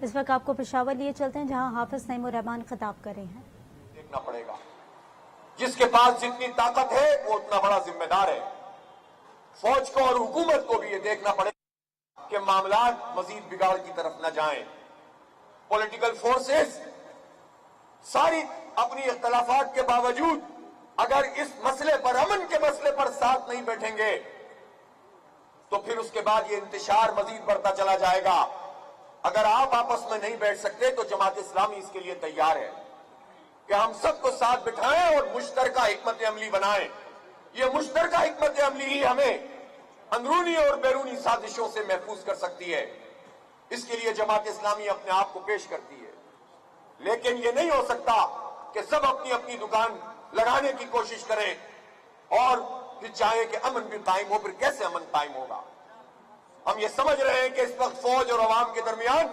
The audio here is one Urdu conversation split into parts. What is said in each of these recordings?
اس وقت آپ کو پشاور لیے چلتے ہیں جہاں حافظ نعیم الرحمان خطاب کر رہے ہیں. دیکھنا پڑے گا جس کے پاس جتنی طاقت ہے وہ اتنا بڑا ذمہ دار ہے. فوج کو اور حکومت کو بھی یہ دیکھنا پڑے گا کہ معاملات مزید بگاڑ کی طرف نہ جائیں. پولیٹیکل فورسز ساری اپنی اختلافات کے باوجود اگر اس مسئلے پر، امن کے مسئلے پر ساتھ نہیں بیٹھیں گے تو پھر اس کے بعد یہ انتشار مزید بڑھتا چلا جائے گا. اگر آپ آپس میں نہیں بیٹھ سکتے تو جماعت اسلامی اس کے لیے تیار ہے کہ ہم سب کو ساتھ بٹھائیں اور مشترکہ حکمت عملی بنائیں. یہ مشترکہ حکمت عملی ہی ہمیں اندرونی اور بیرونی سازشوں سے محفوظ کر سکتی ہے. اس کے لیے جماعت اسلامی اپنے آپ کو پیش کرتی ہے. لیکن یہ نہیں ہو سکتا کہ سب اپنی اپنی دکان لگانے کی کوشش کریں اور پھر چاہیں کہ امن بھی قائم ہو. پھر کیسے امن قائم ہوگا؟ ہم یہ سمجھ رہے ہیں کہ اس وقت فوج اور عوام کے درمیان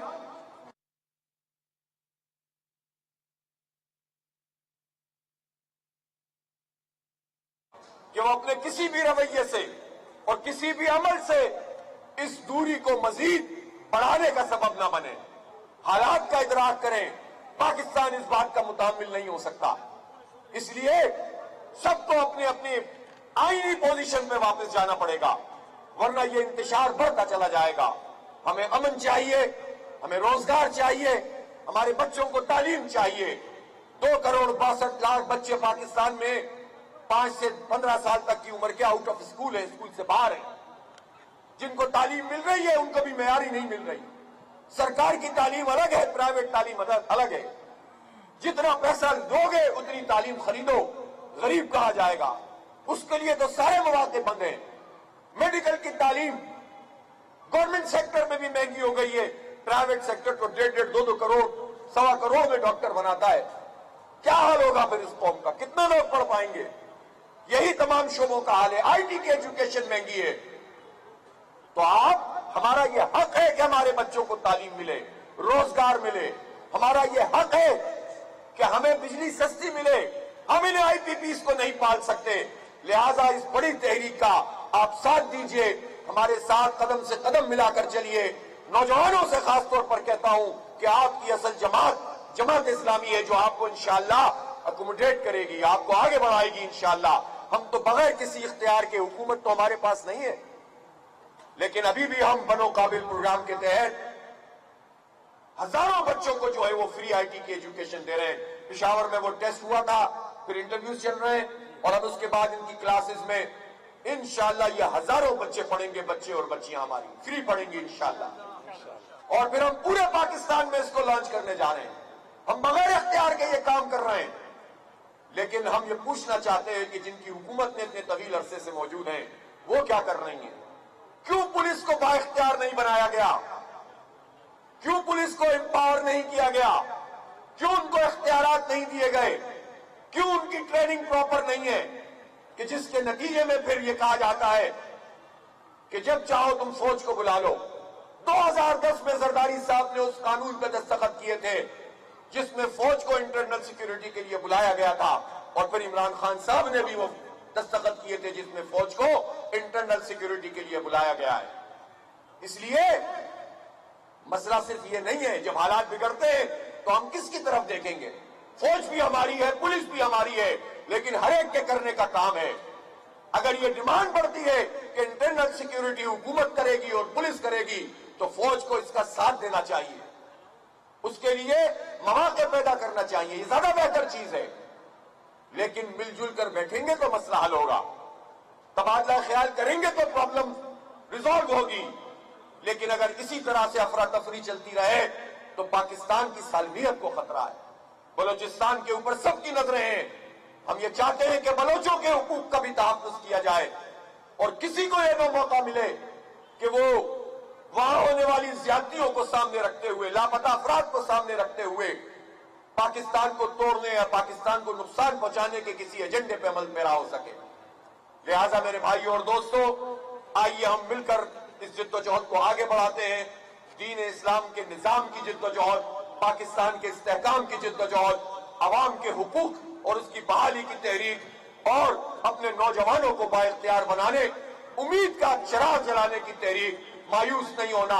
کہ وہ اپنے کسی بھی رویے سے اور کسی بھی عمل سے اس دوری کو مزید بڑھانے کا سبب نہ بنے. حالات کا ادراک کریں. پاکستان اس بات کا متحمل نہیں ہو سکتا. اس لیے سب کو اپنے اپنے آئینی پوزیشن میں واپس جانا پڑے گا ورنہ یہ انتشار بڑھتا چلا جائے گا. ہمیں امن چاہیے، ہمیں روزگار چاہیے، ہمارے بچوں کو تعلیم چاہیے. 2,62,00,000 بچے پاکستان میں 5 سے 15 سال تک کی عمر کے آؤٹ آف اسکول ہیں، اسکول سے باہر ہیں. جن کو تعلیم مل رہی ہے ان کو بھی معیاری نہیں مل رہی. سرکار کی تعلیم الگ ہے، پرائیویٹ تعلیم الگ ہے. جتنا پیسہ دو گے اتنی تعلیم خریدو، غریب کہا جائے گا. اس کے لیے تو سارے مواقع بند ہیں. میڈیکل کی تعلیم گورنمنٹ سیکٹر میں بھی مہنگی ہو گئی ہے. پرائیویٹ سیکٹر تو 1.5 2 کروڑ 1.25 کروڑ میں ڈاکٹر بناتا ہے. کیا حال ہوگا پھر اس قوم کا؟ کتنے لوگ پڑھ پائیں گے؟ یہی تمام شعبوں کا حال ہے. آئی ٹی کی ایجوکیشن مہنگی ہے. تو ہمارا یہ حق ہے کہ ہمارے بچوں کو تعلیم ملے، روزگار ملے. ہمارا یہ حق ہے کہ ہمیں بجلی سستی ملے. ہم انہیں آئی پی پیز کو نہیں پال سکتے. لہذا اس بڑی تحریک کا آپ ساتھ دیجئے، ہمارے ساتھ قدم سے قدم ملا کر چلیے. نوجوانوں سے خاص طور پر کہتا ہوں کہ آپ کی اصل جماعت اسلامی ہے جو آپ کو انشاءاللہ اکوموڈیٹ کرے گی، آپ کو آگے بڑھائے گی انشاءاللہ. ہم تو بغیر کسی اختیار کے، حکومت تو ہمارے پاس نہیں ہے، لیکن ابھی بھی ہم بنو قابل پروگرام کے تحت ہزاروں بچوں کو جو ہے وہ فری آئی ٹی کی ایجوکیشن دے رہے ہیں. پشاور میں وہ ٹیسٹ ہوا تھا، پھر انٹرویوز چل رہے ہیں اور اب اس کے بعد ان کی کلاسز میں انشاءاللہ یہ ہزاروں بچے پڑھیں گے. بچے اور بچیاں ہماری فری پڑھیں گے انشاءاللہ. اور پھر ہم پورے پاکستان میں اس کو لانچ کرنے جا رہے ہیں. ہم بغیر اختیار کے یہ کام کر رہے ہیں. لیکن ہم یہ پوچھنا چاہتے ہیں کہ جن کی حکومت نے اتنے طویل عرصے سے موجود ہیں وہ کیا کر رہی ہیں؟ کیوں پولیس کو با اختیار نہیں بنایا گیا؟ کیوں پولیس کو امپاور نہیں کیا گیا؟ کیوں ان کو اختیارات نہیں دیے گئے؟ کیوں ان کی ٹریننگ پراپر نہیں ہے؟ کہ جس کے نتیجے میں پھر یہ کہا جاتا ہے کہ جب چاہو تم فوج کو بلا لو. 2010 میں زرداری صاحب نے اس قانون پہ دستخط کیے تھے جس میں فوج کو انٹرنل سیکیورٹی کے لیے بلایا گیا تھا، اور پھر عمران خان صاحب نے بھی وہ دستخط کیے تھے جس میں فوج کو انٹرنل سیکیورٹی کے لیے بلایا گیا ہے. اس لیے مسئلہ صرف یہ نہیں ہے. جب حالات بگڑتے ہیں تو ہم کس کی طرف دیکھیں گے؟ فوج بھی ہماری ہے، پولیس بھی ہماری ہے، لیکن ہر ایک کے کرنے کا کام ہے. اگر یہ ڈیمانڈ بڑھتی ہے کہ انٹرنل سیکیورٹی حکومت کرے گی اور پولیس کرے گی تو فوج کو اس کا ساتھ دینا چاہیے. اس کے لیے مواقع پیدا کرنا چاہیے. یہ زیادہ بہتر چیز ہے. لیکن مل جل کر بیٹھیں گے تو مسئلہ حل ہوگا. تبادلہ خیال کریں گے تو پرابلم ریزالو ہوگی. لیکن اگر اسی طرح سے افراتفری چلتی رہے تو پاکستان کی سالمیت کو خطرہ ہے. بلوچستان کے اوپر سب کی نظریں ہیں. ہم یہ چاہتے ہیں کہ بلوچوں کے حقوق کا بھی تحفظ کیا جائے اور کسی کو یہ نہ موقع ملے کہ وہ وہاں ہونے والی زیادتیوں کو سامنے رکھتے ہوئے، لاپتہ افراد کو سامنے رکھتے ہوئے پاکستان کو توڑنے یا پاکستان کو نقصان پہنچانے کے کسی ایجنڈے پہ عمل پیرا ہو سکے. لہذا میرے بھائیوں اور دوستوں، آئیے ہم مل کر اس جد و جہد کو آگے بڑھاتے ہیں. دین اسلام کے نظام کی جد و جہد، پاکستان کے استحکام کی جد و جہد، عوام کے حقوق اور اس کی بحالی کی تحریک اور اپنے نوجوانوں کو بااختیار بنانے، امید کا چراغ جلانے کی تحریک. مایوس نہیں ہونا،